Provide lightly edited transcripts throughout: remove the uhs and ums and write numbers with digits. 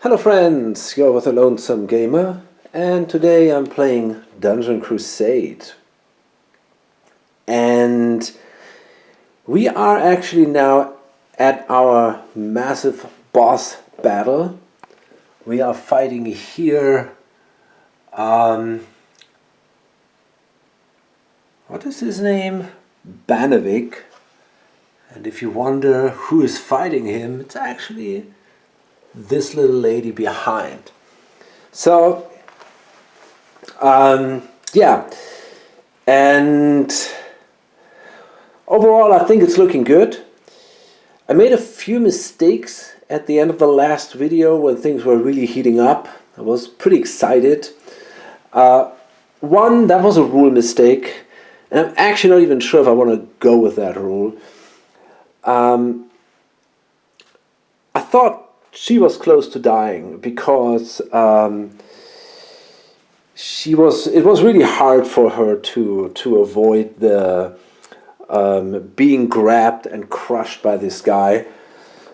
Hello friends, you're with a Lonesome Gamer, and today I'm playing Dungeon Crusade. And we are actually now at our massive boss battle. We are fighting here, what is his name? Banavik. And if you wonder who is fighting him, it's actually this little lady behind. So, yeah, and overall I think it's looking good. I made a few mistakes at the end of the last video when things were really heating up. I was pretty excited. One, that was a rule mistake, and I'm actually not even sure if I want to go with that rule. I thought she was close to dying because it was really hard for her to avoid the being grabbed and crushed by this guy.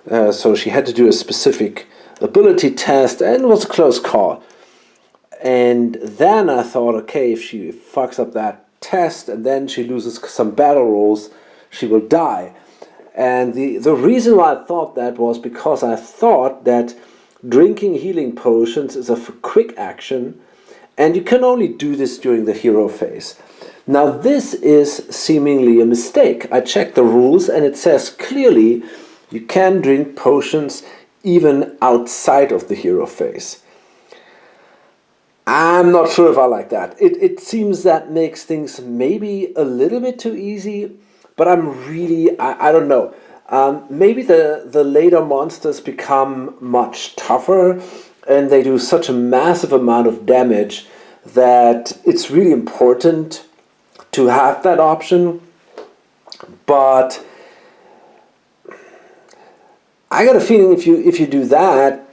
So she had to do a specific ability test, and it was a close call. And then I thought, okay, if she fucks up that test and then she loses some battle rolls, she will die. And the reason why I thought that was because I thought that drinking healing potions is a quick action, and you can only do this during the hero phase. Now this is seemingly a mistake. I checked the rules and it says clearly you can drink potions even outside of the hero phase. I'm not sure if I like that. It seems that makes things maybe a little bit too easy. But I'm really, I don't know, maybe the later monsters become much tougher and they do such a massive amount of damage that it's really important to have that option. But I got a feeling if you do that,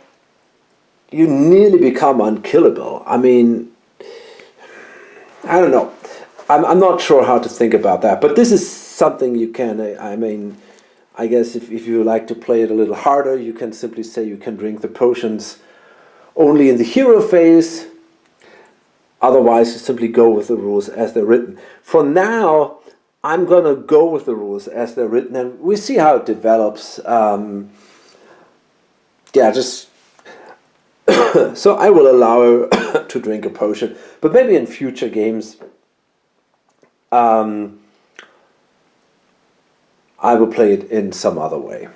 you nearly become unkillable. I mean, I don't know. I'm not sure how to think about that, but this is something you can, I mean, I guess if you like to play it a little harder, you can simply say you can drink the potions only in the hero phase. Otherwise, you simply go with the rules as they're written. For now, I'm going to go with the rules as they're written, and we see how it develops. Yeah, just... So I will allow her to drink a potion, but maybe in future games I will play it in some other way.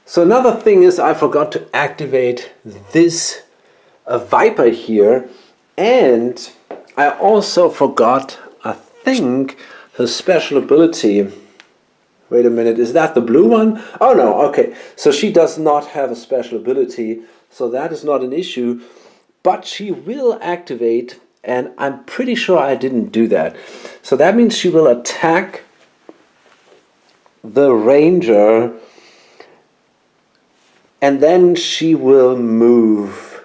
So another thing is I forgot to activate this Viper here, and I also forgot, I think, her special ability. Wait a minute, is that the blue one? Oh no, okay. So she does not have a special ability, so that is not an issue, but she will activate, and I'm pretty sure I didn't do that. So that means she will attack the ranger, and then she will move.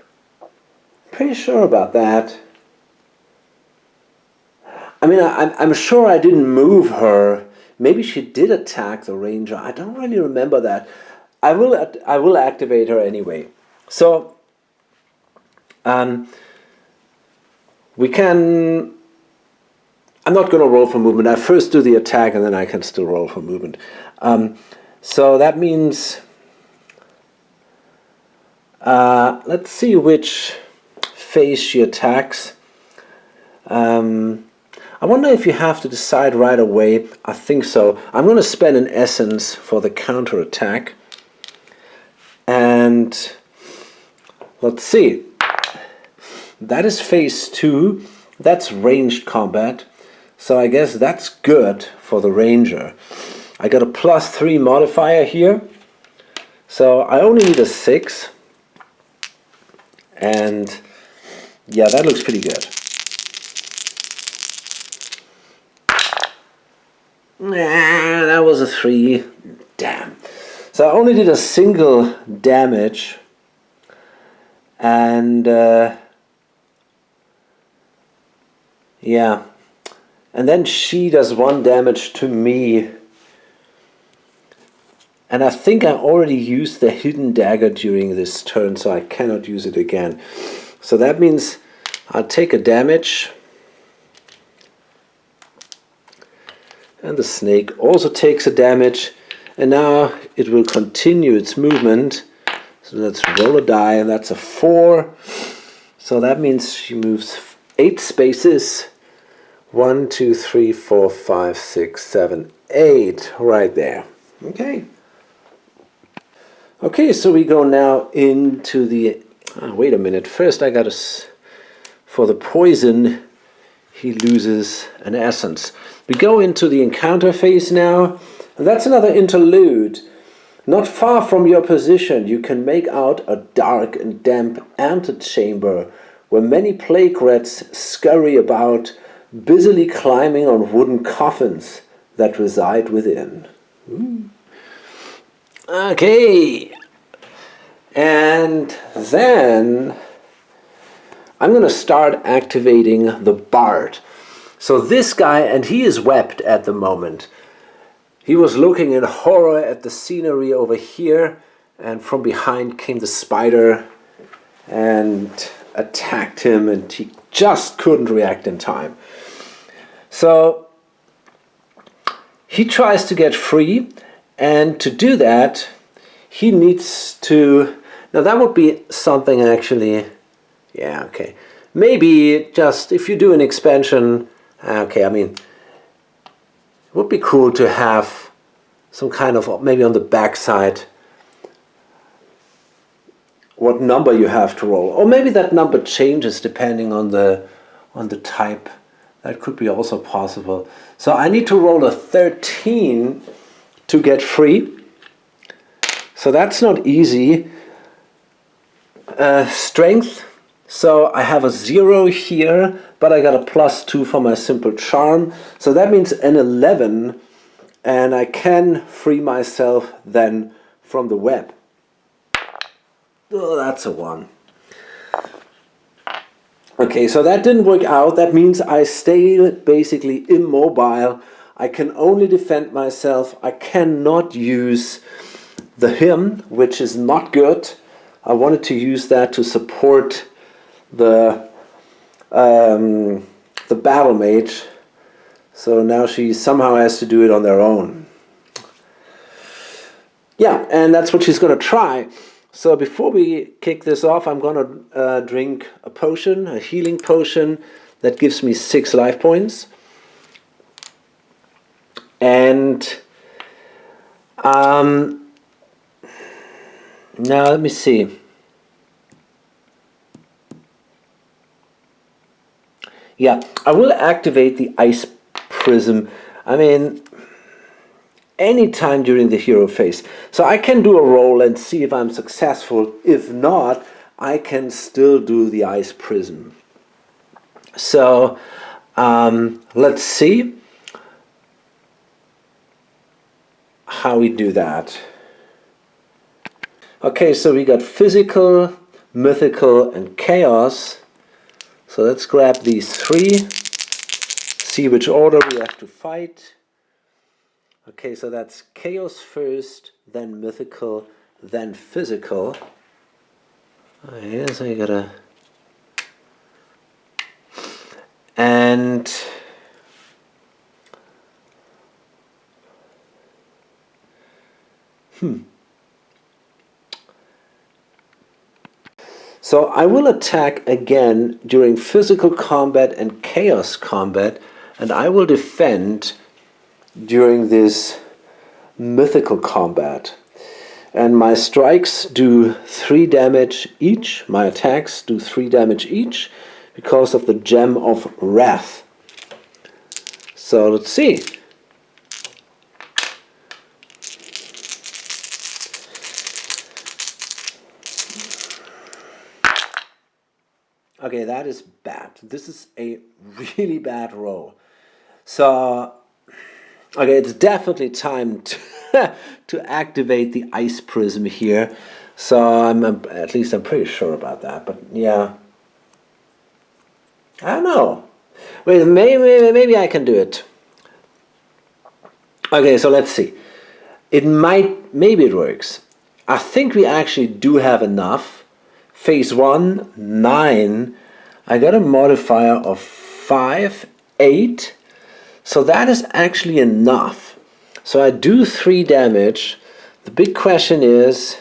Pretty sure about that. I mean, I'm sure I didn't move her. Maybe she did attack the ranger. I don't really remember that. I will activate her anyway. So we can... I'm not going to roll for movement. I first do the attack and then I can still roll for movement. So that means... let's see which phase she attacks. I wonder if you have to decide right away. I think so. I'm going to spend an essence for the counter attack. And let's see. That is phase 2. That's ranged combat. So I guess that's good for the ranger. I got a +3 modifier here. So I only need a 6. And yeah, that looks pretty good. Nah, that was a 3. Damn. So I only did a single damage. And yeah. And then she does 1 damage to me. And I think I already used the hidden dagger during this turn, so I cannot use it again. So that means I'll take a damage. And the snake also takes a damage. And now it will continue its movement. So let's roll a die, and that's a 4. So that means she moves 8 spaces. 1, 2, 3, 4, 5, 6, 7, 8. Right there. Okay. Okay, so we go now into the... wait a minute. First I gotta... For the poison, he loses an essence. We go into the encounter phase now. And that's another interlude. Not far from your position, you can make out a dark and damp antechamber where many plague rats scurry about, busily climbing on wooden coffins that reside within. Okay. And then I'm going to start activating the Bard. So this guy, and he is webbed at the moment. He was looking in horror at the scenery over here, and from behind came the spider and attacked him, and he just couldn't react in time. So he tries to get free, and to do that, he needs to... Now that would be something actually... Yeah, okay. Maybe just if you do an expansion... Okay, I mean... It would be cool to have some kind of, maybe on the back side, what number you have to roll. Or maybe that number changes depending on the type. That could be also possible. So I need to roll a 13 to get free. So that's not easy. Strength. So I have a 0 here, but I got a +2 for my simple charm. So that means an 11, and I can free myself then from the web. Oh, that's a 1. Okay, so that didn't work out. That means I stay basically immobile. I can only defend myself. I cannot use the hymn, which is not good. I wanted to use that to support the battle mage. So now she somehow has to do it on their own. Yeah, and that's what she's going to try. So before we kick this off, I'm going to drink a potion, a healing potion that gives me 6 life points. And now let me see. Yeah, I will activate the ice prism. I mean, anytime during the hero phase. So I can do a roll and see if I'm successful. If not, I can still do the ice prism. So let's see how we do that. Okay, so we got physical, mythical, and chaos. So let's grab these 3, see which order we have to fight. Okay, so that's chaos first, then mythical, then physical. Oh, yeah, so you gotta... And... So I will attack again during physical combat and chaos combat, and I will defend during this mythical combat. And my strikes do 3 damage each, my attacks do 3 damage each, because of the Gem of Wrath. So let's see. Okay, that is bad. This is a really bad roll. So, okay, it's definitely time to activate the ice prism here. So at least I'm pretty sure about that. But yeah, I don't know. Wait, maybe I can do it. Okay, so let's see. maybe it works. I think we actually do have enough. Phase 1, 9. I got a modifier of 5, 8. So that is actually enough. So I do 3 damage. The big question is,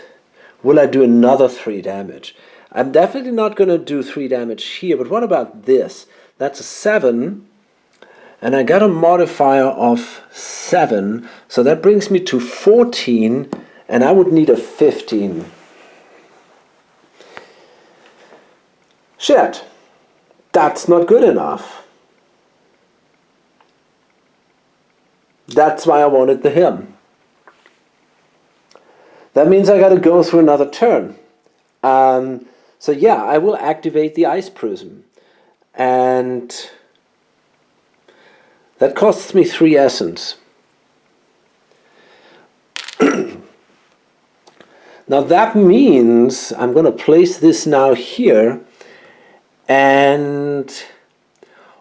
will I do another 3 damage? I'm definitely not going to do 3 damage here, but what about this? That's a 7, and I got a modifier of 7, so that brings me to 14, and I would need a 15. Shit, that's not good enough. That's why I wanted the hymn. That means I got to go through another turn. So yeah, I will activate the Ice Prism. And that costs me 3 essence. Now that means I'm going to place this now here, and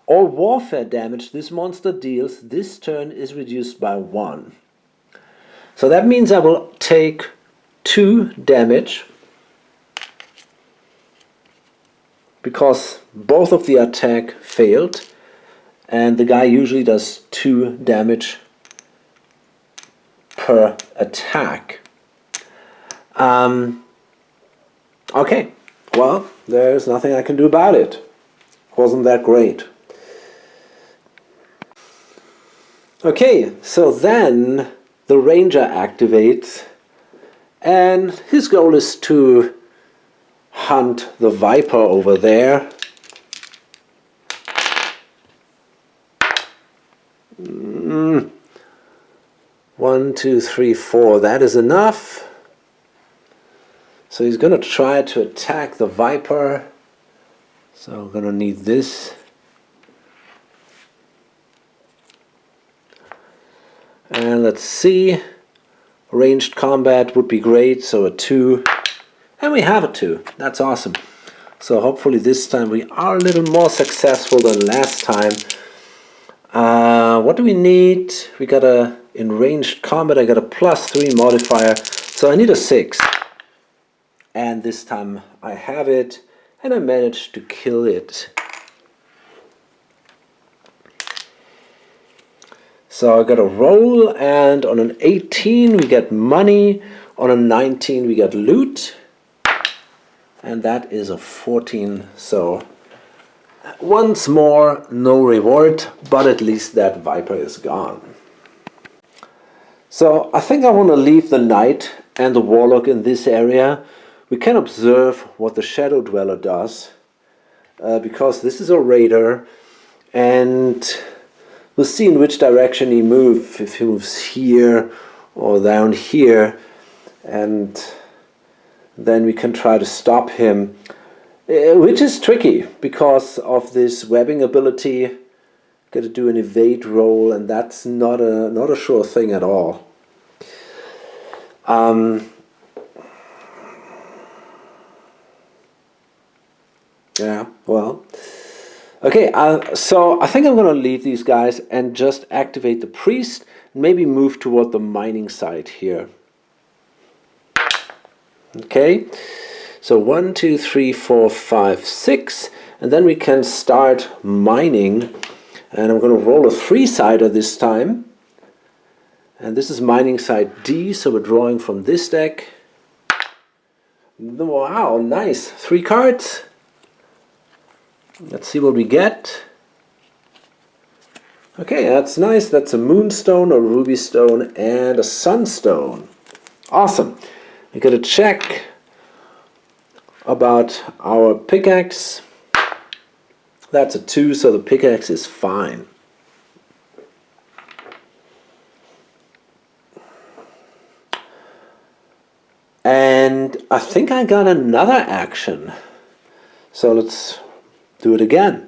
all warfare damage this monster deals this turn is reduced by 1. So that means I will take 2 damage, because both of the attack failed, and the guy usually does 2 damage per attack. Okay, well, there's nothing I can do about it. Wasn't that great? Okay, so then the ranger activates, and his goal is to hunt the viper over there. One, two, three, 4. That is enough. So he's going to try to attack the viper. So I'm going to need this. And let's see. Ranged combat would be great. So a 2. And we have a 2. That's awesome. So hopefully this time we are a little more successful than last time. What do we need? We got in ranged combat, I got a +3 modifier. So I need a 6. And this time I have it, and I managed to kill it. So I got a roll, and on an 18 we get money, on a 19 we get loot, and that is a 14. So once more, no reward, but at least that viper is gone. So I think I want to leave the knight and the warlock in this area. We can observe what the Shadow Dweller does, because this is a raider, and we'll see in which direction he moves, if he moves here or down here, and then we can try to stop him, which is tricky because of this webbing ability. Got to do an evade roll, and that's not a sure thing at all. Yeah, well, okay, so I think I'm going to leave these guys and just activate the priest, and maybe move toward the mining site here. Okay, so 1, 2, 3, 4, 5, 6, and then we can start mining, and I'm going to roll a 3-sider this time, and this is mining site D, so we're drawing from this deck. Wow, nice, 3 cards. Let's see what we get. Okay, that's nice. That's a moonstone, a ruby stone, and a sunstone. Awesome. We got to check about our pickaxe. That's a 2, so the pickaxe is fine. And I think I got another action. So let's do it again.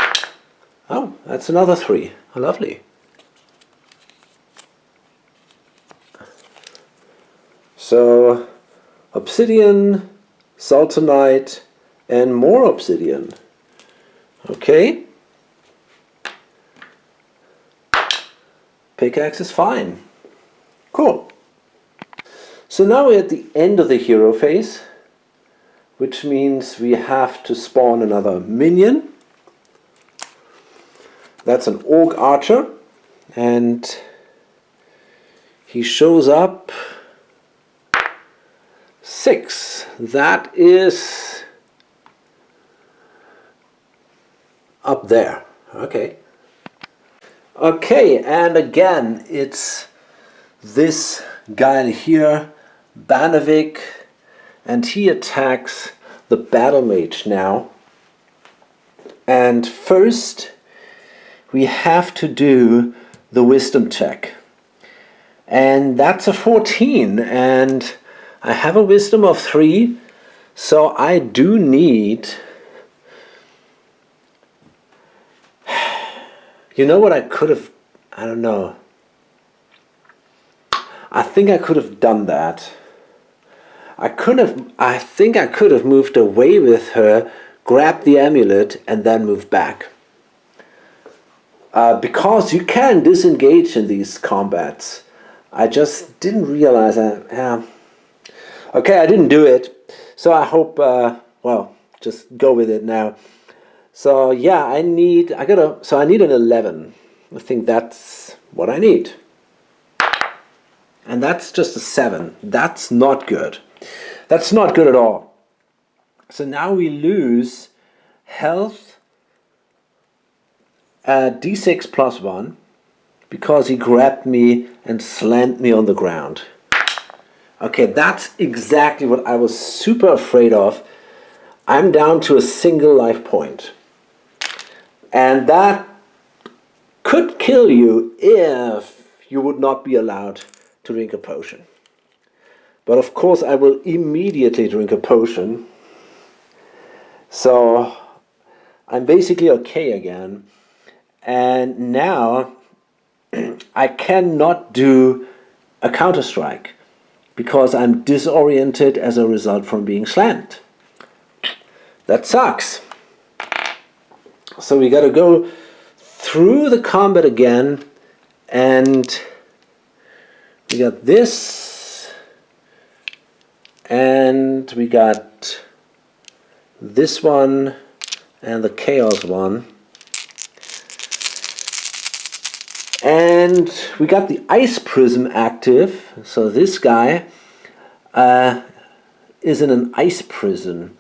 Oh, that's another 3. Lovely. So, obsidian, sultanite, and more obsidian. Okay. Pickaxe is fine. Cool. So now we're at the end of the hero phase, which means we have to spawn another minion. That's an orc archer, and he shows up 6. That is up there. Okay. Okay, and again, it's this guy here, Banavik, and he attacks the battle mage now. And first, we have to do the wisdom check. And that's a 14, and I have a wisdom of 3, so I do need... You know what I could have... I don't know. I think I could have done that. I think I could have moved away with her, grabbed the amulet, and then moved back. Because you can disengage in these combats. I just didn't realize that. Okay, I didn't do it. So I hope, well, just go with it now. So yeah, I need an 11. I think that's what I need. And that's just a 7. That's not good. That's not good at all. So now we lose health d6 plus 1 because he grabbed me and slammed me on the ground. Okay, that's exactly what I was super afraid of. I'm down to a single life point. And that could kill you if you would not be allowed to drink a potion. But of course I will immediately drink a potion. So I'm basically okay again. And now I cannot do a counter-strike because I'm disoriented as a result from being slammed. That sucks. So we gotta go through the combat again, and we got this, and we got this one and the chaos one, and we got the ice prism active. So this guy is in an ice prison.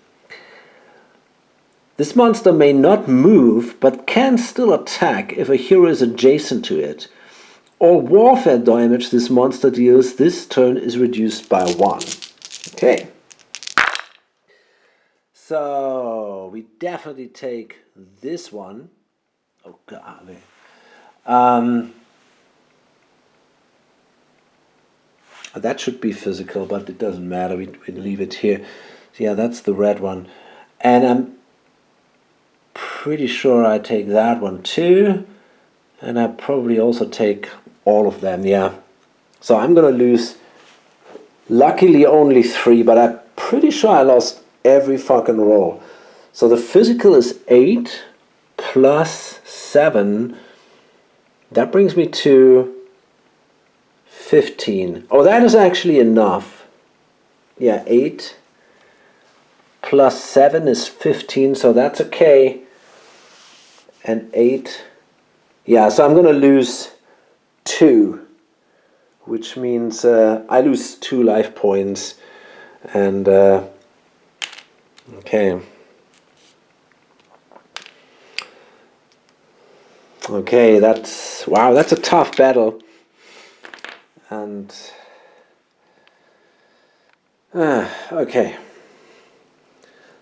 This monster may not move, but can still attack if a hero is adjacent to it. All warfare damage this monster deals this turn is reduced by 1. Okay. So we definitely take this one. Oh golly. That should be physical, but it doesn't matter. We leave it here. So yeah, that's the red one. And I'm pretty sure I take that one too, and I probably also take all of them. Yeah, so I'm gonna lose luckily only 3, but I'm pretty sure I lost every fucking roll. So the physical is 8 plus 7. That brings me to 15. Oh, that is actually enough. Yeah, 8 plus 7 is 15, so that's okay. And 8, yeah, so I'm gonna lose 2, which means I lose 2 life points, and okay. Okay, that's a tough battle, and okay.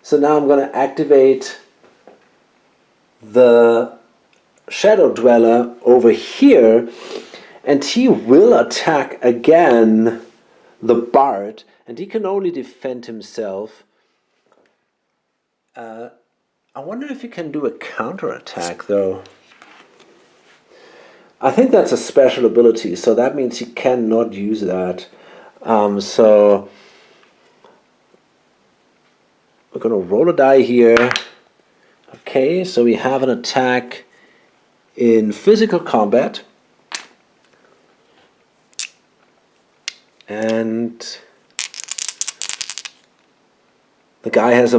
So now I'm gonna activate the Shadow Dweller over here, and he will attack again the Bard, and he can only defend himself. I wonder if he can do a counter-attack though. I think that's a special ability, so that means he cannot use that. So we're gonna roll a die here. Okay, so we have an attack in physical combat, and The guy has a,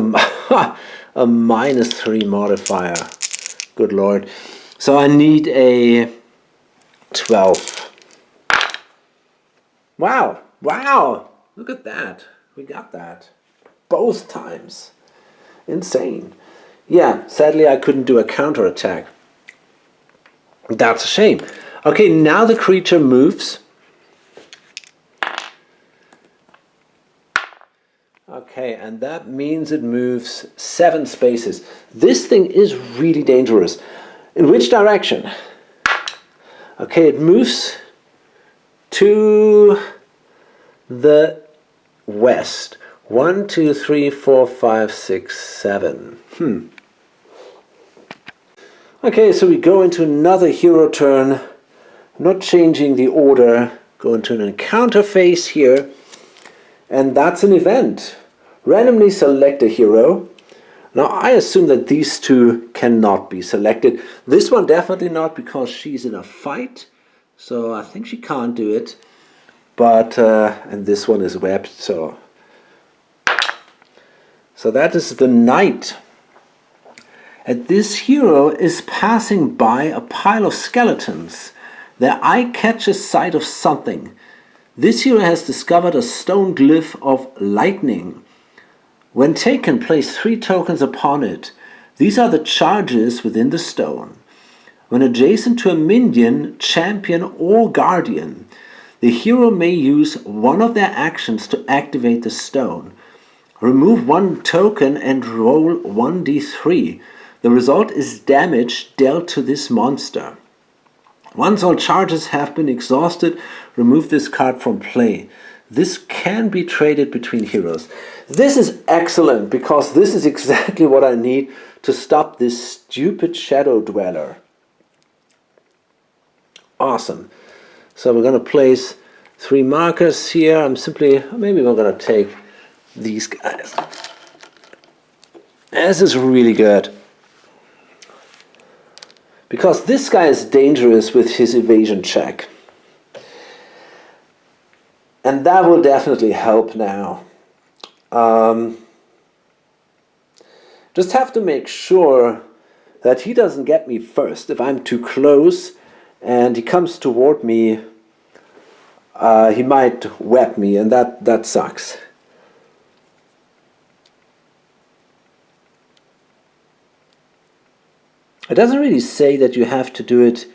a -3 modifier. Good lord. So I need a 12. Wow. Wow. Look at that. We got that. Both times. Insane. Yeah, sadly I couldn't do a counterattack. That's a shame. Okay, now the creature moves. Okay, and that means it moves 7 spaces. This thing is really dangerous. In which direction? Okay, it moves to the west. 1, 2, 3, 4, 5, 6, 7. Okay, so we go into another hero turn. Not changing the order. Go into an encounter phase here. And that's an event. Randomly select a hero. Now I assume that these two cannot be selected. This one definitely not, because she's in a fight. So I think she can't do it. But, and this one is webbed, so that is the knight. And this hero is passing by a pile of skeletons. Their eye catches sight of something. This hero has discovered a stone glyph of lightning. When taken, place 3 tokens upon it. These are the charges within the stone. When adjacent to a minion, champion, or guardian, the hero may use one of their actions to activate the stone. Remove 1 token and roll 1d3. The result is damage dealt to this monster. Once all charges have been exhausted, remove this card from play. This can be traded between heroes. This is excellent, because this is exactly what I need to stop this stupid Shadow Dweller. Awesome. So we're going to place 3 markers here. Maybe we're going to take these guys. This is really good. Because this guy is dangerous with his evasion check. And that will definitely help now. Just have to make sure that he doesn't get me first. If I'm too close and he comes toward me, he might web me, and that sucks. It doesn't really say that you have to do it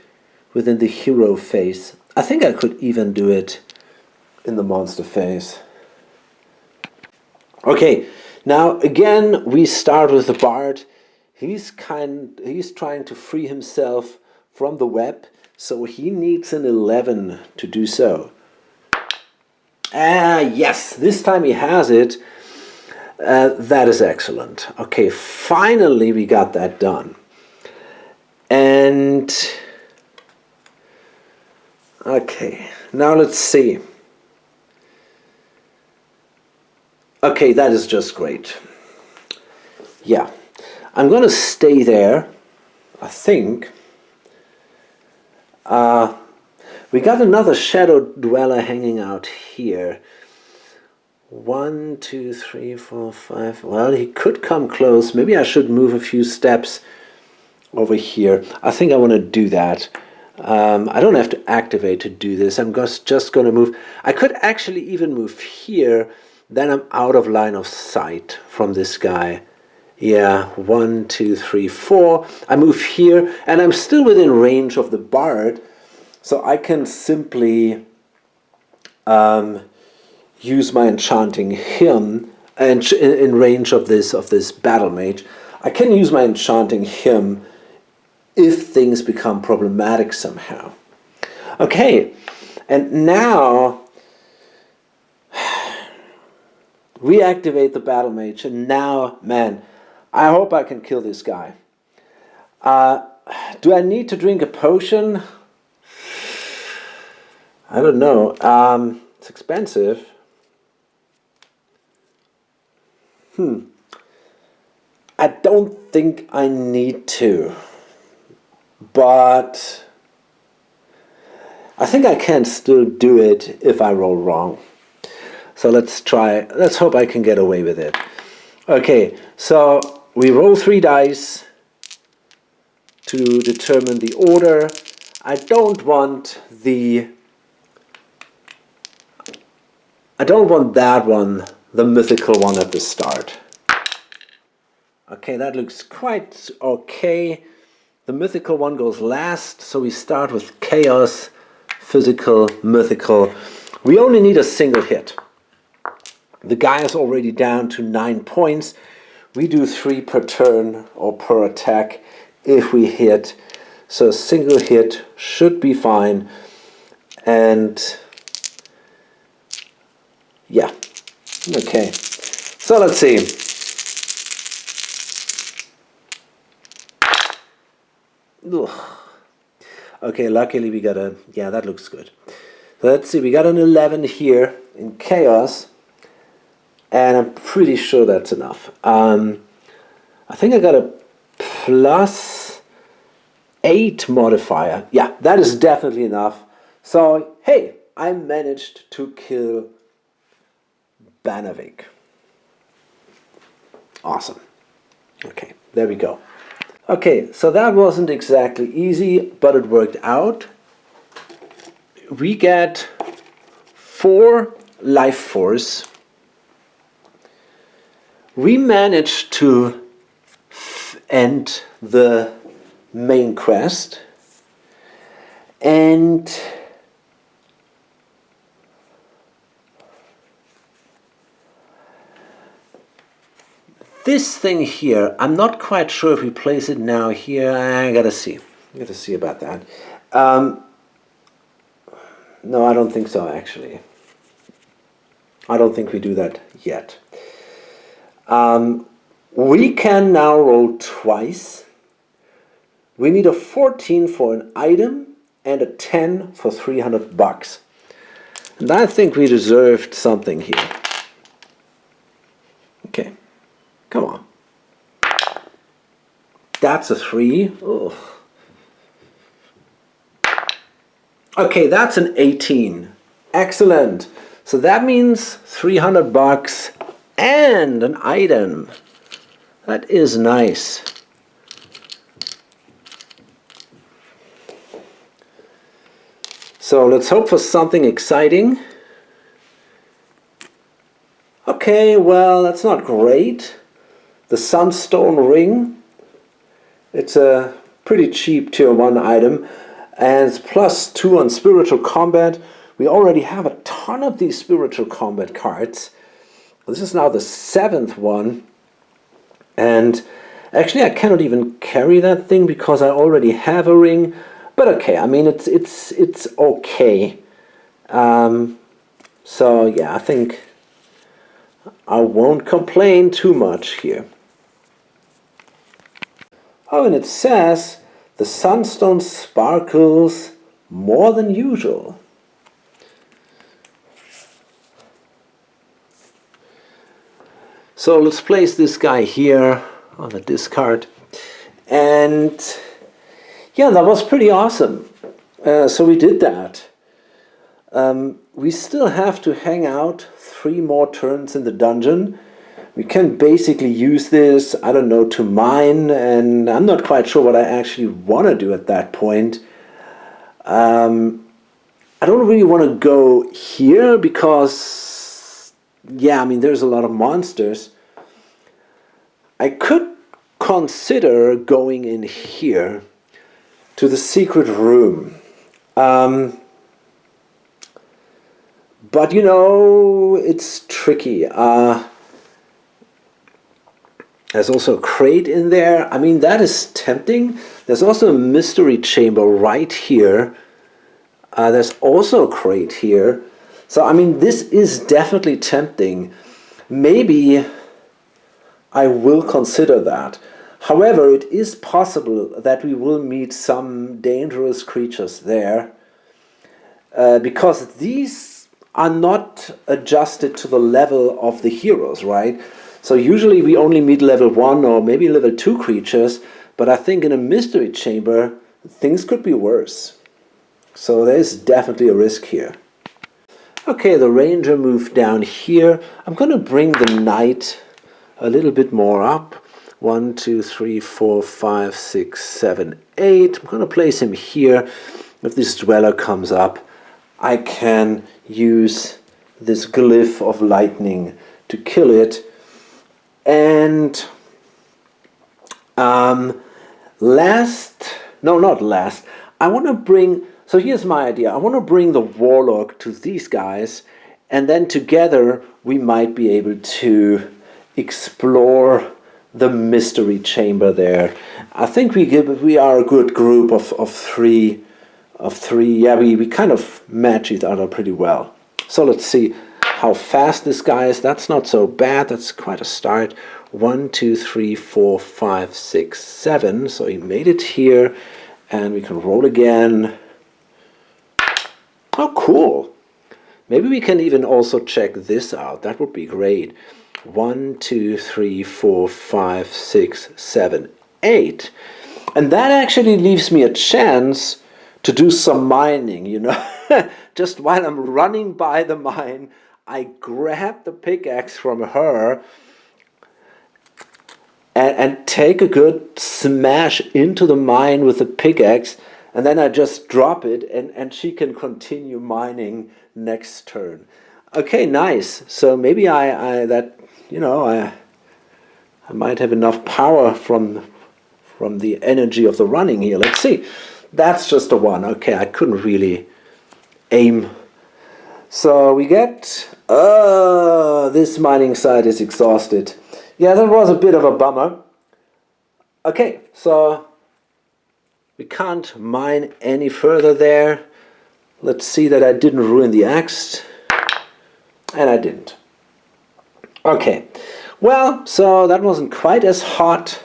within the hero phase. I think I could even do it in the monster phase. Okay, now again we start with the bard. He's trying to free himself from the web, so he needs an 11 to do so. Yes, this time he has it. That is excellent. Okay, finally we got that done. And okay, now let's see. Okay, that is just great. Yeah, I'm going to stay there, I think. We got another Shadow Dweller hanging out here. 1, 2, 3, 4, 5. Well, he could come close. Maybe I should move a few steps over here. I think I want to do that. I don't have to activate to do this. I'm just going to move. I could actually even move here. Then I'm out of line of sight from this guy. Yeah, 1, 2, 3, 4. I move here, and I'm still within range of the bard, so I can simply use my enchanting hymn, and in range of this battle mage. I can use my enchanting hymn if things become problematic somehow. Okay, and now reactivate the battle mage, and now, man, I hope I can kill this guy. Do I need to drink a potion? I don't know. It's expensive. I don't think I need to. But I think I can still do it if I roll wrong. So let's try. Let's hope I can get away with it. Okay, so we roll 3 dice to determine the order. I don't want that one, the mythical one at the start. Okay, that looks quite okay. The mythical one goes last, so we start with chaos, physical, mythical. We only need a single hit. The guy is already down to 9 points. We do 3 per turn or per attack if we hit. So a single hit should be fine. And yeah, okay. So let's see. Ugh. Okay, luckily we got a, yeah, that looks good. So let's see, we got an 11 here in chaos. And I'm pretty sure that's enough. I think I got a +8 modifier. Yeah, that is definitely enough. So, hey, I managed to kill Banavik. Awesome. Okay, there we go. Okay, so that wasn't exactly easy, but it worked out. We get 4 life force. We managed to end the main quest, and this thing here, I'm not quite sure if we place it now here. I gotta see. About that. No, I don't think so, actually. I don't think we do that yet. We can now roll twice. We need a 14 for an item and a 10 for 300 bucks. And I think we deserved something here. Okay, come on. That's a 3. Ugh. Okay, that's an 18. Excellent. So that means 300 bucks and an item. That is nice. So let's hope for something exciting. Okay, well, that's not great. The Sunstone Ring. It's a pretty cheap tier 1 item. And it's +2 on spiritual combat. We already have a ton of these spiritual combat cards. This is now the 7th one. And actually I cannot even carry that thing because I already have a ring. But okay, I mean it's okay. So yeah, I think I won't complain too much here. Oh, and it says the sunstone sparkles more than usual. So let's place this guy here on the discard. And yeah, that was pretty awesome. So we did that. We still have to hang out 3 more turns in the dungeon. We can basically use this, I don't know, to mine, and I'm not quite sure what I actually want to do at that point. I don't really want to go here because, yeah, I mean, there's a lot of monsters. I could consider going in here to the secret room. But you know, it's tricky. There's also a crate in there. I mean, that is tempting. There's also a mystery chamber right here. There's also a crate here. So, I mean, this is definitely tempting. Maybe I will consider that. However, it is possible that we will meet some dangerous creatures there. Because these are not adjusted to the level of the heroes, right? So usually we only meet level 1 or maybe level 2 creatures, but I think in a mystery chamber things could be worse. So there's definitely a risk here. Okay, the ranger moved down here. I'm going to bring the knight a little bit more up. 1, 2, 3, 4, 5, 6, 7, 8. I'm going to place him here. If this dweller comes up, I can use this glyph of lightning to kill it. And not last, I want to bring, so here's my idea. I want to bring the warlock to these guys, and then together we might be able to explore the mystery chamber there. I think we are a good group of three. Yeah, we kind of match each other pretty well. So let's see how fast this guy is. That's not so bad. That's quite a start. 1, 2, 3, 4, 5, 6, 7. So he made it here, and we can roll again. Oh, cool. Maybe we can even also check this out. That would be great. 1, 2, 3, 4, 5, 6, 7, 8. And that actually leaves me a chance to do some mining, you know. Just while I'm running by the mine, I grab the pickaxe from her and take a good smash into the mine with the pickaxe, and then I just drop it, and she can continue mining next turn. Okay, nice. So maybe I might have enough power from the energy of the running here. Let's see. That's just a 1. Okay, I couldn't really aim. So we get... this mining site is exhausted. Yeah, that was a bit of a bummer. Okay, so we can't mine any further there. Let's see that I didn't ruin the axe. And I didn't. Okay, well, so that wasn't quite as hot.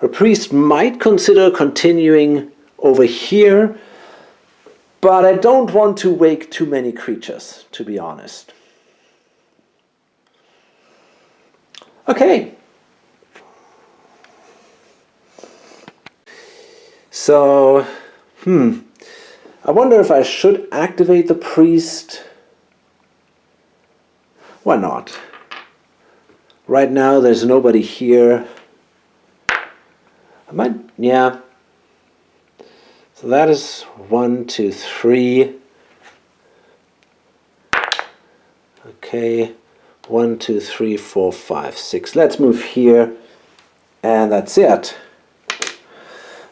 A priest might consider continuing over here, but I don't want to wake too many creatures, to be honest. Okay. So, I wonder if I should activate the priest. Why not? Right now there's nobody here. I might, yeah. So that is 1, 2, 3. Okay. 1, 2, 3, 4, 5, 6. Let's move here. And that's it.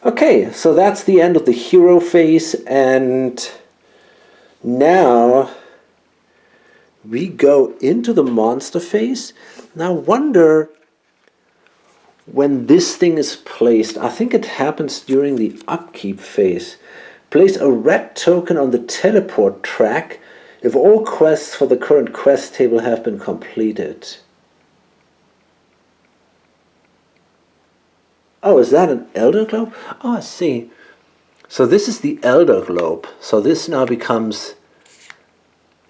Okay, so that's the end of the hero phase. And now we go into the monster phase. Now wonder when this thing is placed. I think it happens during the upkeep phase. Place a red token on the teleport track if all quests for the current quest table have been completed. Oh, is that an Elder Globe? Oh, I see. So this is the Elder Globe. So this now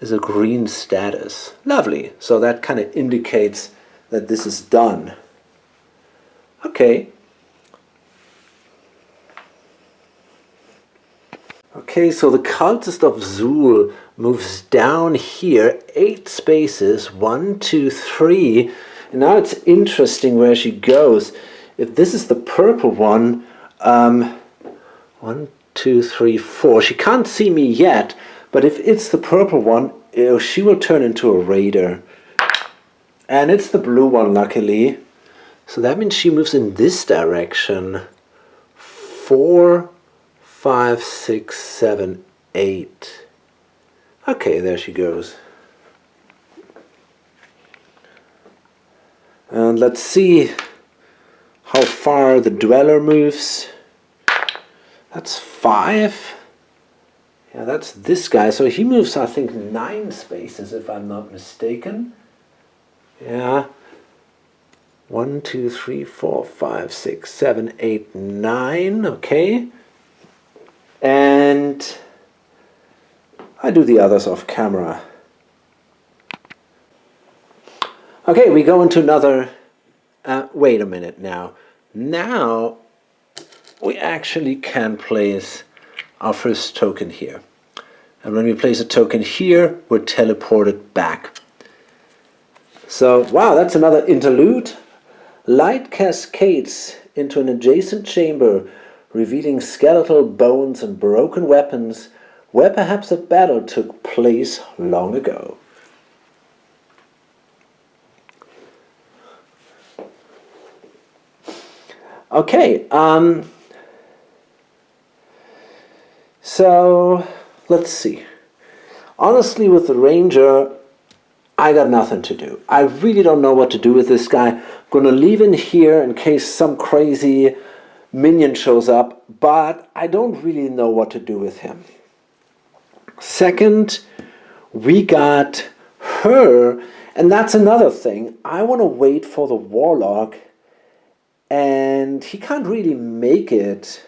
is a green status. Lovely. So that kind of indicates that this is done. Okay. Okay, so the Cultist of Zul moves down here 8 spaces, 1, 2, 3. And now it's interesting where she goes. If this is the purple one, 1, 2, 3, 4. She can't see me yet, but if it's the purple one, she will turn into a raider. And it's the blue one, luckily. So that means she moves in this direction. 4, 5, 6, 7, 8. Okay, there she goes. And let's see how far the dweller moves. That's 5. Yeah, that's this guy. So he moves, I think, 9 spaces, if I'm not mistaken. Yeah. 1, 2, 3, 4, 5, 6, 7, 8, 9. Okay. And I do the others off camera. Okay, we go into another... wait a minute now. Now we actually can place our first token here. And when we place a token here, we're teleported back. So, wow, that's another interlude. Light cascades into an adjacent chamber, revealing skeletal bones and broken weapons, where perhaps a battle took place long ago. Okay, so let's see. Honestly, with the Ranger, I got nothing to do. I really don't know what to do with this guy. I'm gonna leave him here in case some crazy minion shows up, but I don't really know what to do with him. Second, we got her, and that's another thing. I want to wait for the Warlock, and he can't really make it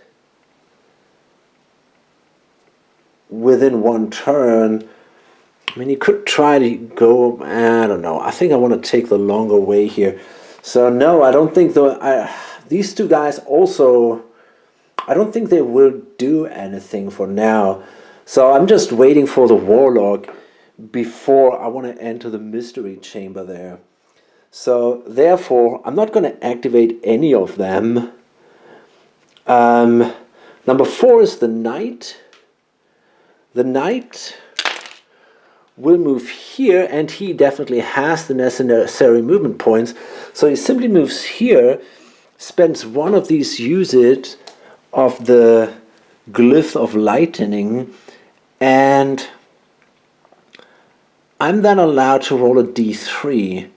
within one turn. I mean, he could try to go, I don't know. I think I want to take the longer way here. So no, I don't think these two guys also, I don't think they will do anything for now. So I'm just waiting for the Warlock before I want to enter the mystery chamber there. So therefore, I'm not going to activate any of them. Number 4 is the Knight. The Knight will move here, and he definitely has the necessary movement points. So he simply moves here, spends one of these usage of the Glyph of Lightning, and I'm then allowed to roll a d3,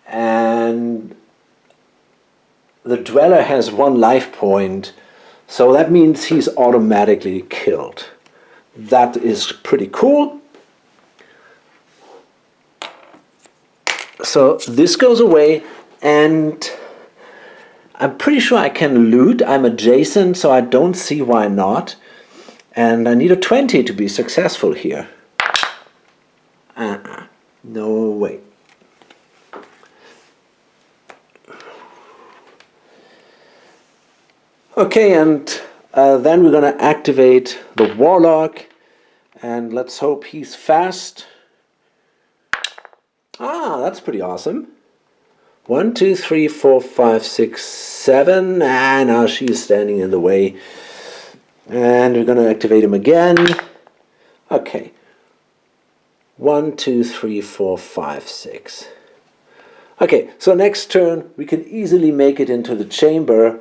and the Dweller has 1 life point, so that means he's automatically killed. That is pretty cool. So this goes away, and I'm pretty sure I can loot. I'm adjacent, so I don't see why not. And I need a 20 to be successful here. No way. Okay, and then we're going to activate the Warlock, and let's hope he's fast. Ah, that's pretty awesome. 1, 2, 3, 4, 5, 6, 7. Now she's standing in the way. And we're going to activate him again. Okay. 1, 2, 3, 4, 5, 6. Okay, so next turn we can easily make it into the chamber.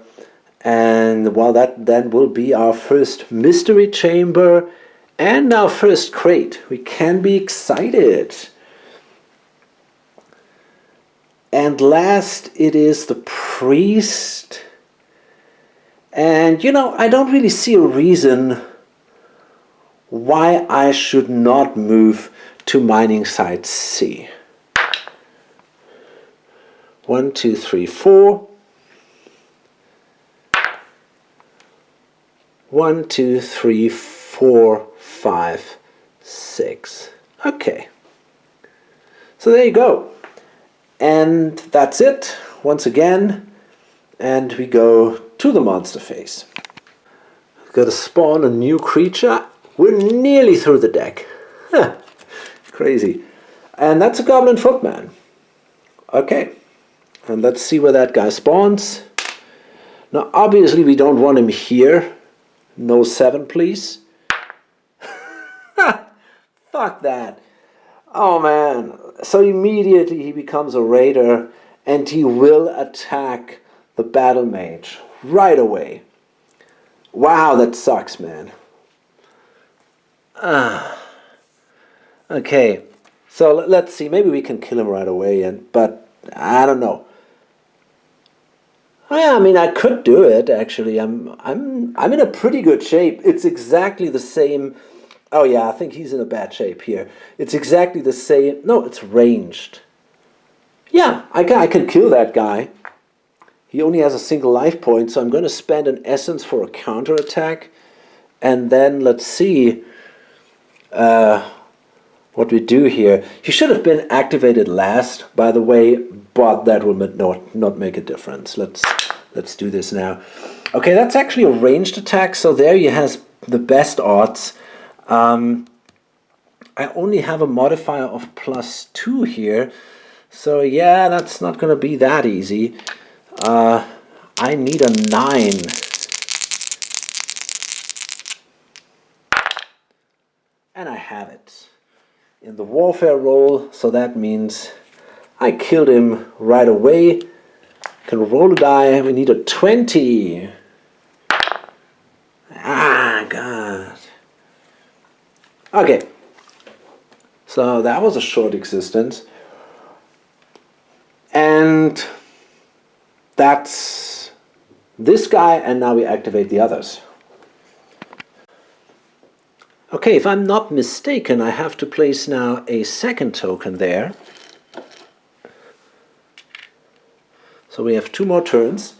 And well, that then will be our first mystery chamber and our first crate. We can be excited. And last, it is the Priest. And, you know, I don't really see a reason why I should not move to mining site C. 1, 2, 3, 4. 1, 2, 3, 4, 5, 6. Okay. So there you go. And that's it, once again, and we go to the monster phase. We've got to spawn a new creature. We're nearly through the deck. Huh. Crazy. And that's a Goblin Footman. Okay, and let's see where that guy spawns. Now, obviously, we don't want him here. No 7, please. Fuck that. Oh man, so immediately he becomes a raider, and he will attack the battle mage right away. Wow, that sucks, man. Okay, so let's see, maybe we can kill him right away, but I don't know. I mean, I could do it actually. I'm in a pretty good shape. It's exactly the same. Oh yeah, I think he's in a bad shape here. It's exactly the same. No, it's ranged. Yeah, I can kill that guy. He only has a single life point, so I'm going to spend an essence for a counterattack. And then let's see what we do here. He should have been activated last, by the way, but that will not make a difference. Let's do this now. Okay, that's actually a ranged attack, so there he has the best odds. I only have a modifier of +2 here, So yeah, that's not going to be that easy. I need a 9. And I have it. In the warfare roll, so that means I killed him right away. Can roll a die. We need a 20. Ah, God. Okay. So that was a short existence. And that's this guy, and now we activate the others. Okay, if I'm not mistaken, I have to place now a second token there. So we have 2 more turns.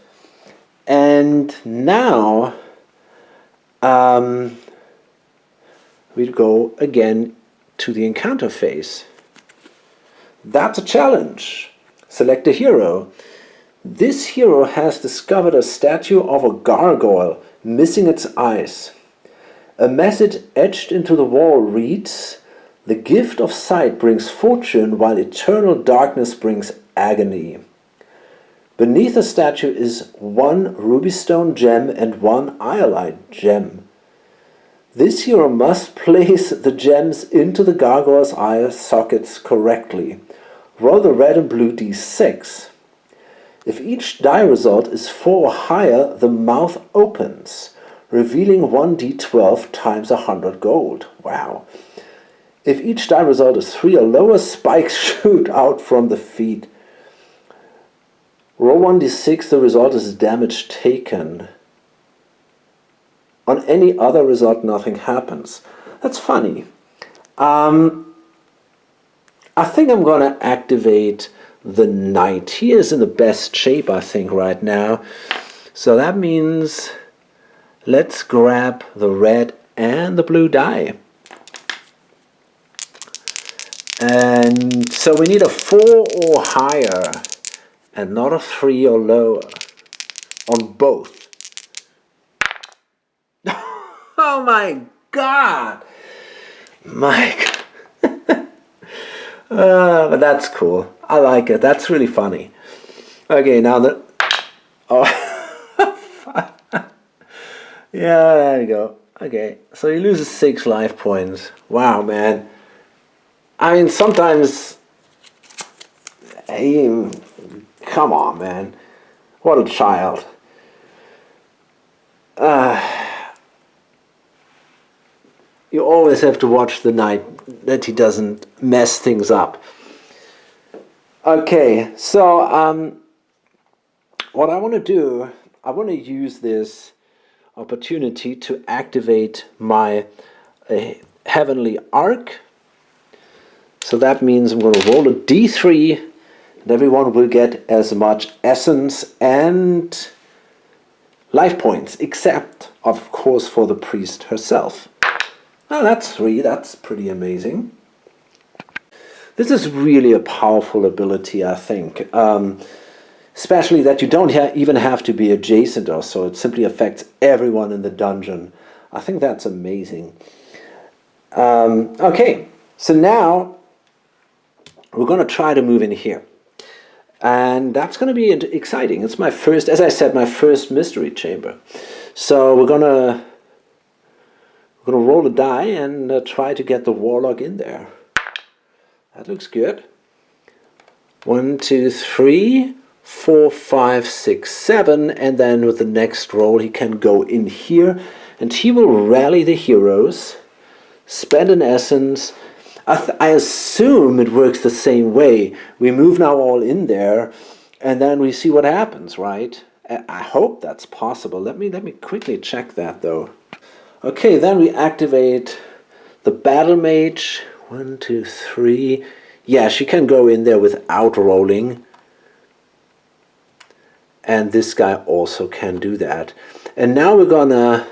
And now we go again to the encounter phase. That's a challenge. Select a hero. This hero has discovered a statue of a gargoyle missing its eyes. A message etched into the wall reads, "The gift of sight brings fortune, while eternal darkness brings agony." Beneath the statue is 1 ruby stone gem and 1 iolite gem. This hero must place the gems into the gargoyle's eye sockets correctly. Roll the red and blue d6. If each die result is 4 or higher, the mouth opens, revealing 1d12 times 100 gold. Wow. If each die result is 3 or lower, spikes shoot out from the feet. Roll 1d6, the result is damage taken. On any other result, nothing happens. That's funny. I think I'm going to activate the knight. He is in the best shape, I think, right now. So that means let's grab the red and the blue die. And so we need a 4 or higher and not a 3 or lower on both. Oh my God! But that's cool. I like it. That's really funny. Okay, now that... Oh. Yeah, there you go. Okay, so he loses 6 life points. Wow, man. I mean, sometimes... Hey, come on, man. What a child. You always have to watch the knight that he doesn't mess things up. Okay, so what I want to do, I want to use this opportunity to activate my heavenly arc. So that means I'm going to roll a d3, and everyone will get as much essence and life points, except, of course, for the priest herself. Oh, that's 3. That's pretty amazing. This is really a powerful ability, I think. Especially that you don't even have to be adjacent or so. It simply affects everyone in the dungeon. I think that's amazing. Okay, so now we're going to try to move in here. And that's going to be exciting. It's my first, as I said, my first mystery chamber. So we're going to roll a die and try to get the warlock in there. That looks good. 1, 2, 3, 4, 5, 6, 7, and then with the next roll he can go in here, and he will rally the heroes, spend an essence. I assume it works the same way. We move now all in there, and then we see what happens, right? I hope that's possible. Let me quickly check that though. Okay, then we activate the battle mage. 1, 2, 3. Yeah, she can go in there without rolling. And this guy also can do that. And now we're gonna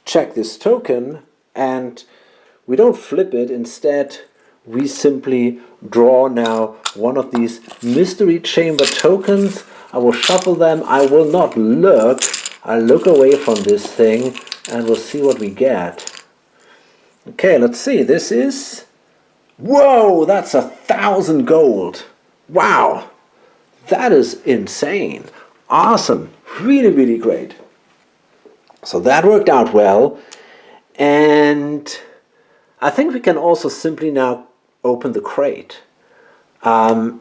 check this token, and we don't flip it. Instead, we simply draw now one of these mystery chamber tokens. I will shuffle them. I will not look. I look away from this thing, and we'll see what we get. Okay, let's see. This is Whoa, that's 1,000 gold. Wow, that is insane. Awesome, really, really great. So that worked out well. And I think we can also simply now open the crate. So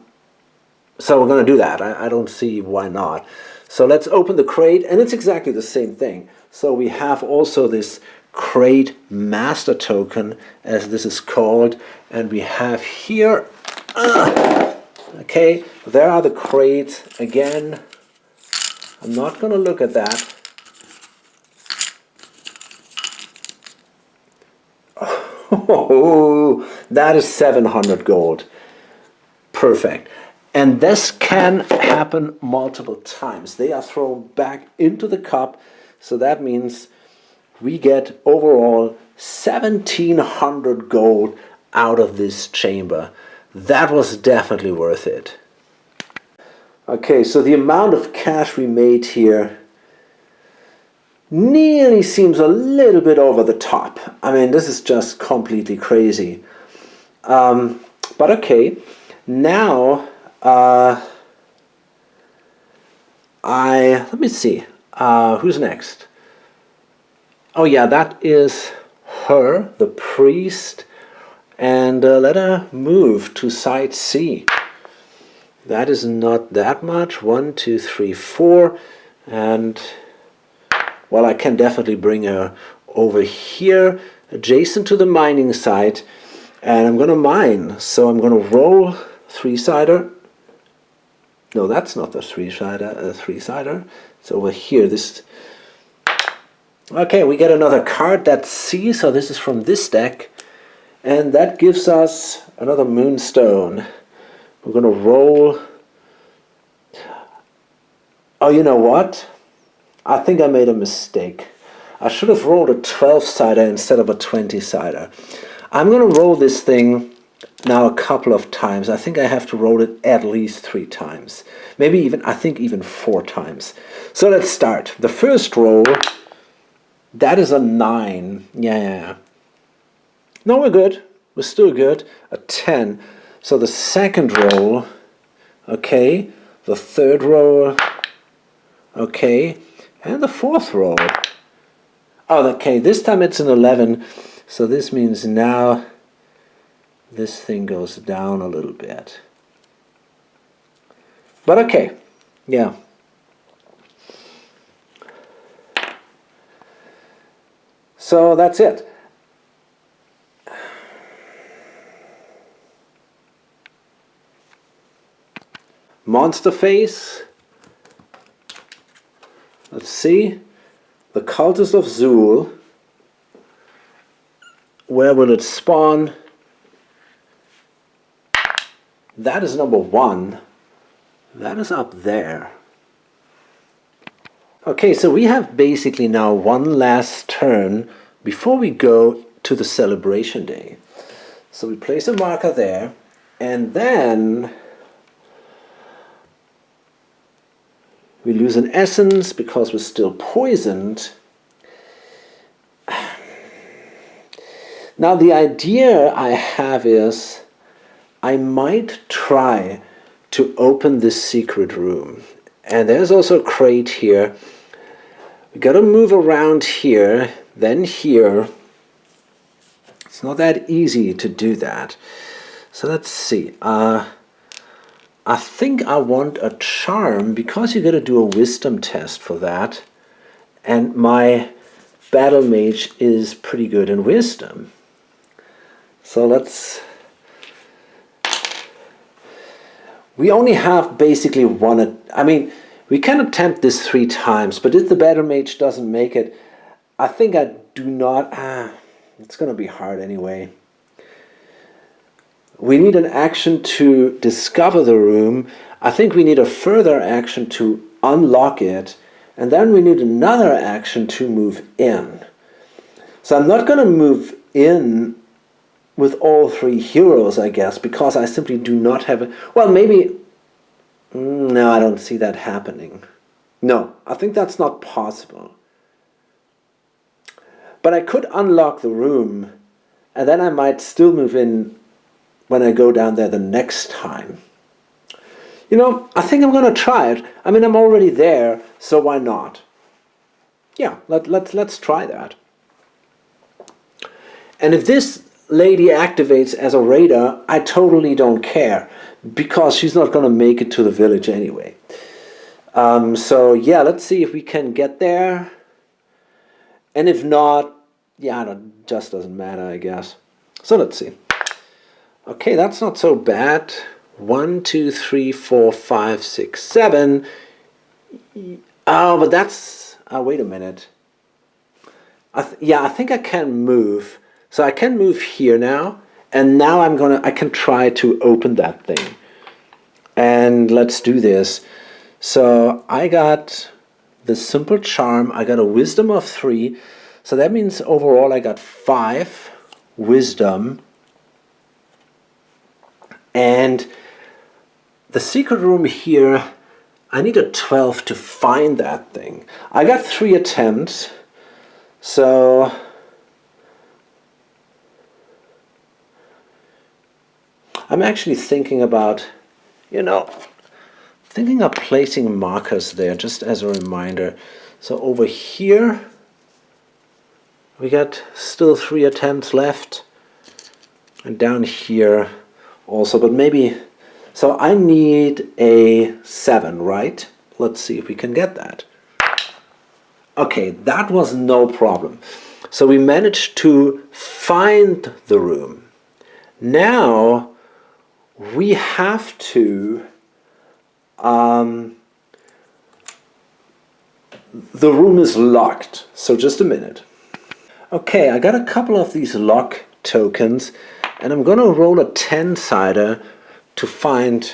we're going to do that. I don't see why not. So let's open the crate, and it's exactly the same thing. So we have also this crate master token, as this is called, and we have here, okay, there are the crates again. I'm not going to look at that. Oh, that is 700 gold. Perfect. And this can happen multiple times. They are thrown back into the cup, so that means we get overall 1,700 gold out of this chamber. That was definitely worth it. Okay, so the amount of cash we made here nearly seems a little bit over the top. I mean, this is just completely crazy. But okay, now let me see. Who's next? Oh yeah, that is her, the priest, and let her move to side C. That is not that much. 1, 2, 3, 4, and well, I can definitely bring her over here, adjacent to the mining site, and I'm gonna mine. So I'm gonna roll 3-sider. No, that's not the 3-sider. It's over here. This. Okay, we get another card. That's C. So this is from this deck, and that gives us another moonstone. We're gonna roll. Oh, you know what? I think I made a mistake. I should have rolled a 12-sider instead of a 20-sider. I'm gonna roll this thing now a couple of times. I think I have to roll it at least 3 times. Maybe even, I think even 4 times. So let's start. The first roll, that is a 9. Yeah. No, we're good. We're still good. A 10. So the second roll, okay. The third roll, okay. And the fourth roll. Oh, okay, this time it's an 11. So this means now this thing goes down a little bit. But okay, yeah. So that's it. Monster face. Let's see. The Cultist of Zool. Where will it spawn? That is number 1. That is up there. Okay, so we have basically now one last turn before we go to the celebration day. So we place a marker there, and then we lose an essence because we're still poisoned. Now the idea I have is I might try to open this secret room. And there's also a crate here. We gotta move around here, then here. It's not that easy to do that. So let's see. I think I want a charm because you gotta do a wisdom test for that. And my battle mage is pretty good in wisdom. So let's... We only have basically one... I mean, we can attempt this 3 times, but if the battle mage doesn't make it, I think I do not... it's gonna be hard anyway. We need an action to discover the room. I think we need a further action to unlock it. And then we need another action to move in. So I'm not gonna move in with all 3 heroes, I guess, because I simply do not have it. Well, maybe... No, I don't see that happening. No, I think that's not possible. But I could unlock the room, and then I might still move in when I go down there the next time. You know, I think I'm going to try it. I mean, I'm already there, so why not? Yeah, let's try that. And if this lady activates as a raider, I totally don't care, because she's not going to make it to the village anyway. So yeah, let's see if we can get there. And if not, yeah, it just doesn't matter, I guess. So let's see. Okay, that's not so bad. 1, 2, 3, 4, 5, 6, 7. Oh, but that's... Oh, wait a minute. Yeah, I think I can move. So I can move here now. And now I can try to open that thing. And let's do this. So I got the simple charm. I got a wisdom of 3. So that means overall I got 5 wisdom. And the secret room here, I need a 12 to find that thing. I got 3 attempts. So I'm actually thinking about, thinking of placing markers there just as a reminder. So over here, we got still 3 attempts left. And down here also, but maybe... So I need a 7, right? Let's see if we can get that. Okay, that was no problem. So we managed to find the room. Now we have to... the room is locked, so just a minute. Okay, I got a couple of these lock tokens, and I'm gonna roll a 10-sider to find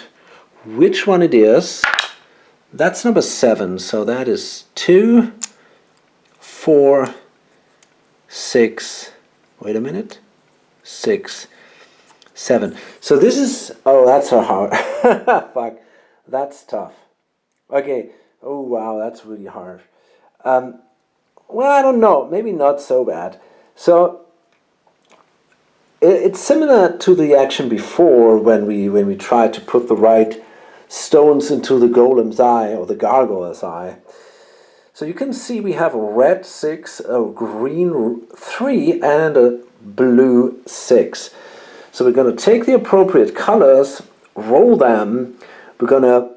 which one it is. That's number 7, so that is 2, 4, 6, wait a minute, 6, 7. So this is, oh, that's so hard. Fuck, that's tough. Okay, oh wow, that's really hard. Well, I don't know, maybe not so bad. So it's similar to the action before when we tried to put the right stones into the golem's eye or the gargoyle's eye. So you can see we have a red 6, a green 3, and a blue 6. So we're going to take the appropriate colors, roll them. We're going to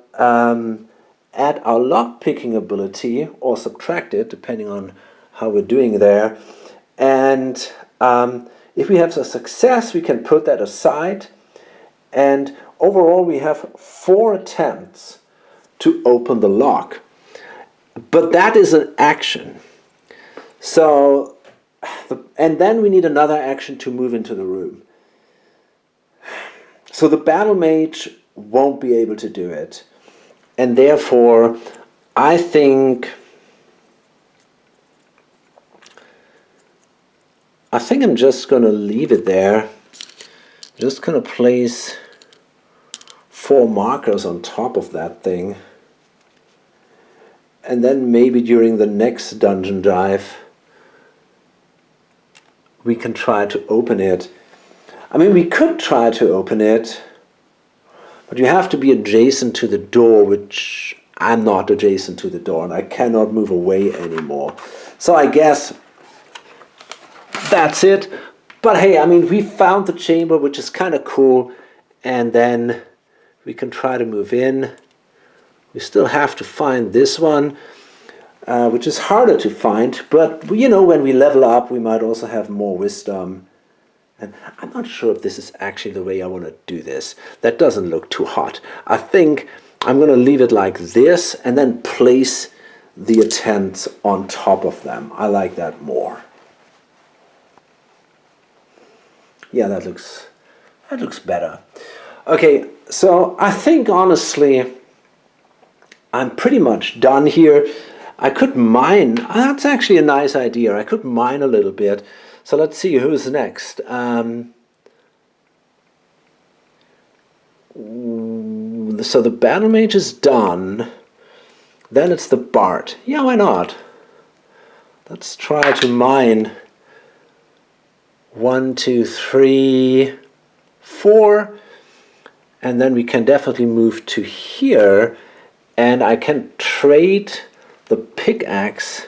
add our lock-picking ability or subtract it, depending on how we're doing there. And if we have a success, we can put that aside. And overall, we have 4 attempts to open the lock. But that is an action. So, and then we need another action to move into the room. So the battle mage won't be able to do it. And therefore, I think I'm just going to leave it there. I'm just going to place 4 markers on top of that thing. And then maybe during the next dungeon dive, we can try to open it. I mean, we could try to open it, but you have to be adjacent to the door, which I'm not adjacent to the door, and I cannot move away anymore. So I guess that's it. But hey, I mean, we found the chamber, which is kind of cool, and then we can try to move in. We still have to find this one, which is harder to find, but when we level up, we might also have more wisdom. And I'm not sure if this is actually the way I want to do this. That doesn't look too hot. I think I'm going to leave it like this and then place the attempts on top of them. I like that more. Yeah, that looks better. Okay, so I think honestly I'm pretty much done here. I could mine. That's actually a nice idea. I could mine a little bit. So let's see who's next. So the battle mage is done. Then it's the bard. Yeah, why not? Let's try to mine 1, 2, 3, 4. And then we can definitely move to here. And I can trade the pickaxe.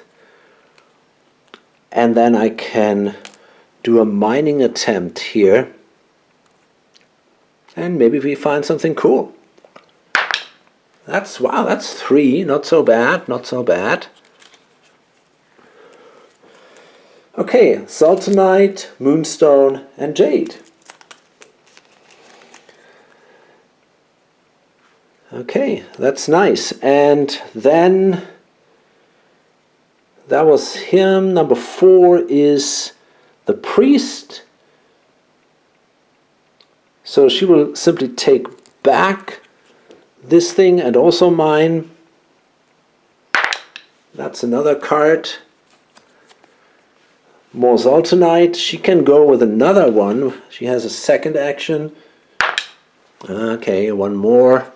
And then I can do a mining attempt here. And maybe we find something cool. Wow, that's 3. Not so bad, not so bad. Okay, Sultanite, Moonstone, and Jade. Okay, that's nice. And then that was him. Number 4 is the priest. So she will simply take back this thing and also mine. That's another card. More Sultanite. She can go with another one. She has a second action. Okay, one more.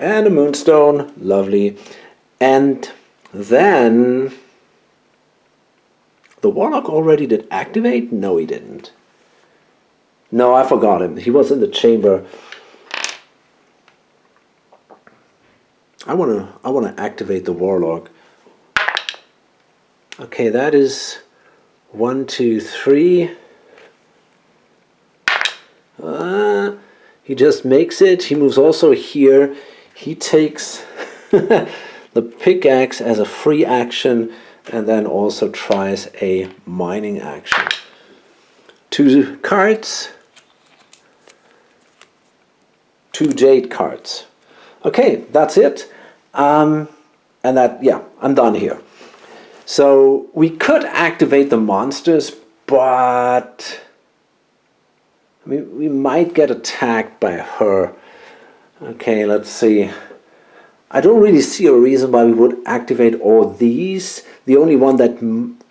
And a Moonstone. Lovely. And then the Warlock already did activate? No, he didn't. No, I forgot him. He was in the chamber. I wanna activate the Warlock. Okay, that is 1, 2, 3. He just makes it. He moves also here. He takes the pickaxe as a free action and then also tries a mining action. 2 cards. 2 Jade cards. Okay, that's it. And that, yeah, I'm done here. So we could activate the monsters, but I mean, we might get attacked by her. Okay, let's see. I don't really see a reason why we would activate all these. The only one that,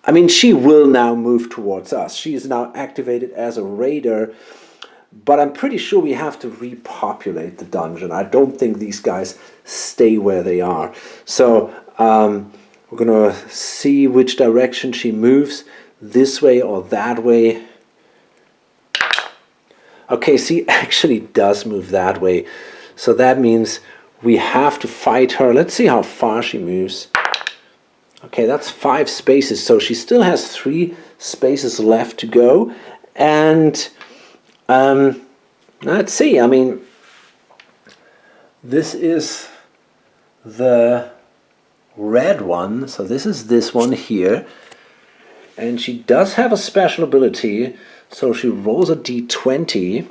I mean, she will now move towards us. She is now activated as a raider, but I'm pretty sure we have to repopulate the dungeon. I don't think these guys stay where they are. So we're gonna see which direction she moves, this way or that way. Okay, she actually does move that way. So that means we have to fight her. Let's see how far she moves. Okay, that's 5 spaces. So she still has 3 spaces left to go. And let's see. I mean, this is the red one. So this is this one here. And she does have a special ability. So she rolls a d20.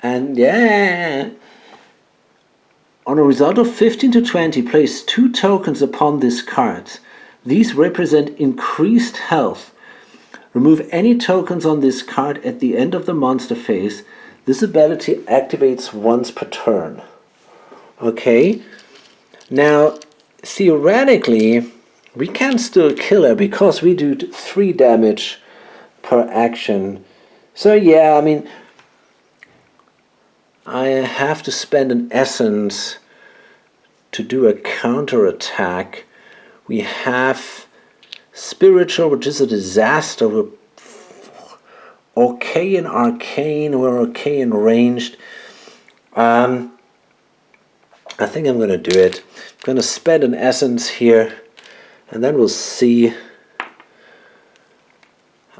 And yeah, on a result of 15 to 20, place 2 tokens upon this card. These represent increased health. Remove any tokens on this card at the end of the monster phase. This ability activates once per turn. Okay, now theoretically we can still kill her because we do 3 damage per action. So yeah, I mean, I have to spend an essence to do a counter-attack. We have spiritual, which is a disaster. We're okay in arcane, we're okay in ranged. I think I'm going to do it. I'm going to spend an essence here, and then we'll see.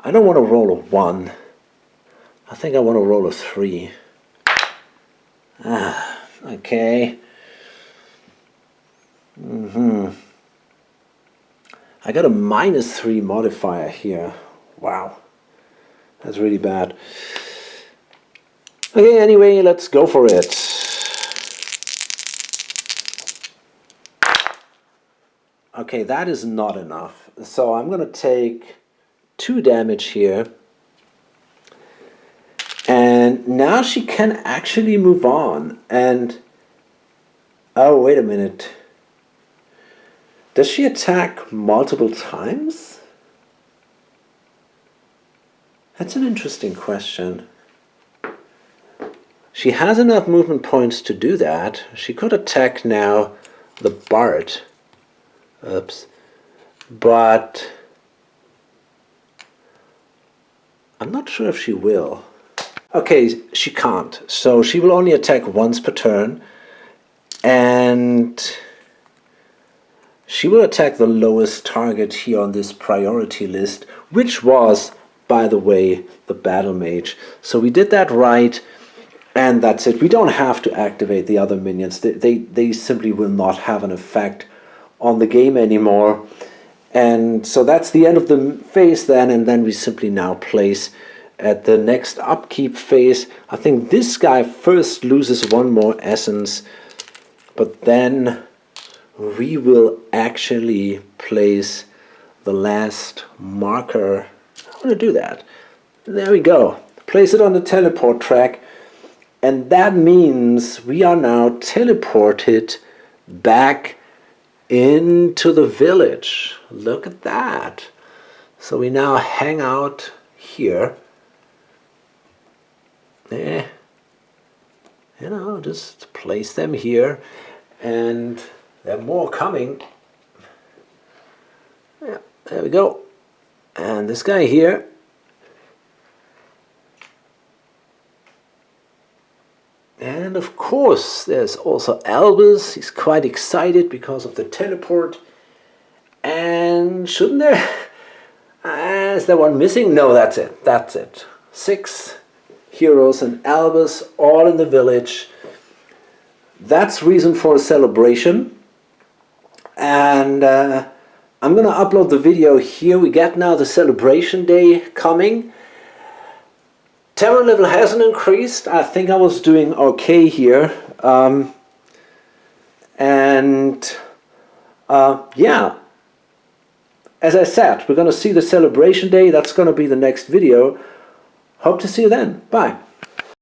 I don't want to roll a 1. I think I want to roll a 3. Okay. I got a -3 modifier here. Wow. That's really bad. Okay, anyway, let's go for it. Okay, that is not enough. So I'm going to take 2 damage here. And now she can actually move on. And oh, wait a minute. Does she attack multiple times? That's an interesting question. She has enough movement points to do that. She could attack now the Bard. Oops. But I'm not sure if she will. Okay, she can't. So she will only attack once per turn. And she will attack the lowest target here on this priority list, which was, by the way, the Battle Mage. So we did that right, and that's it. We don't have to activate the other minions. They simply will not have an effect on the game anymore. And so that's the end of the phase then, and then we simply now place at the next upkeep phase. I think this guy first loses one more essence, but then we will actually place the last marker. I'm going to do that. There we go. Place it on the teleport track. And that means we are now teleported back into the village. Look at that. So we now hang out here. You know, just place them here. And there are more coming. Yeah, there we go. And this guy here. And of course, there's also Albus. He's quite excited because of the teleport. And shouldn't there... is there one missing? No, that's it. That's it. 6 heroes and Albus all in the village. That's reason for a celebration. And I'm going to upload the video here. We get now the celebration day coming. Terror level hasn't increased. I think I was doing okay here. Yeah, as I said, we're going to see the celebration day. That's going to be the next video. Hope to see you then. Bye.